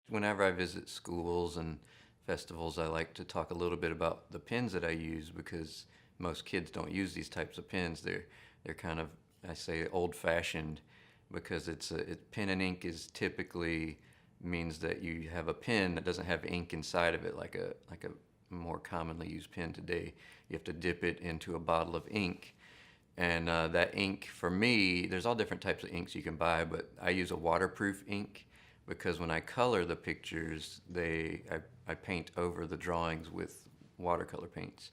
Whenever I visit schools and festivals, I like to talk a little bit about the pens that I use because most kids don't use these types of pens. They're kind of, I say, old-fashioned because pen and ink is typically means that you have a pen that doesn't have ink inside of it like a more commonly used pen today. You have to dip it into a bottle of ink. And that ink, for me, there's all different types of inks you can buy, but I use a waterproof ink because when I color the pictures, I paint over the drawings with watercolor paints.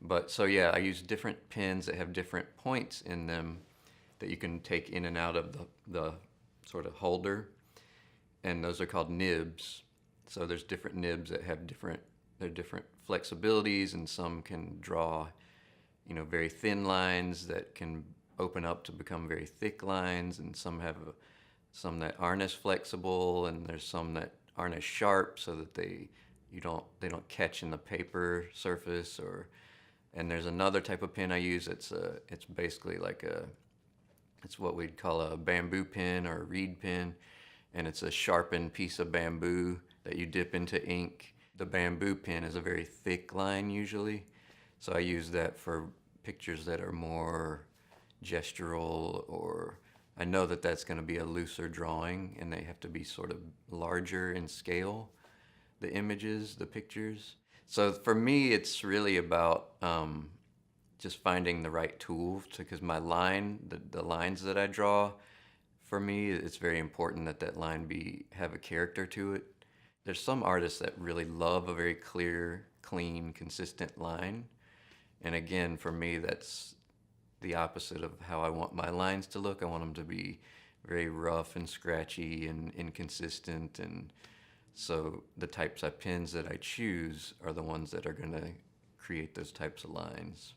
But so yeah, I use different pens that have different points in them that you can take in and out of the sort of holder, and those are called nibs. So there's different nibs that have different flexibilities, and some can draw, very thin lines that can open up to become very thick lines, and some that aren't as flexible, and there's some that aren't as sharp, so that they don't catch in the paper surface. And there's another type of pen I use. It's basically it's what we'd call a bamboo pen or a reed pen, and it's a sharpened piece of bamboo that you dip into ink. The bamboo pen is a very thick line usually, so I use that for pictures that are more gestural, or I know that that's going to be a looser drawing and they have to be sort of larger in scale, the images, the pictures. So for me, it's really about just finding the right tool because the lines that I draw, for me, it's very important that that line have a character to it. There's some artists that really love a very clear, clean, consistent line. And again, for me, that's the opposite of how I want my lines to look. I want them to be very rough and scratchy and inconsistent. And so the types of pens that I choose are the ones that are going to create those types of lines.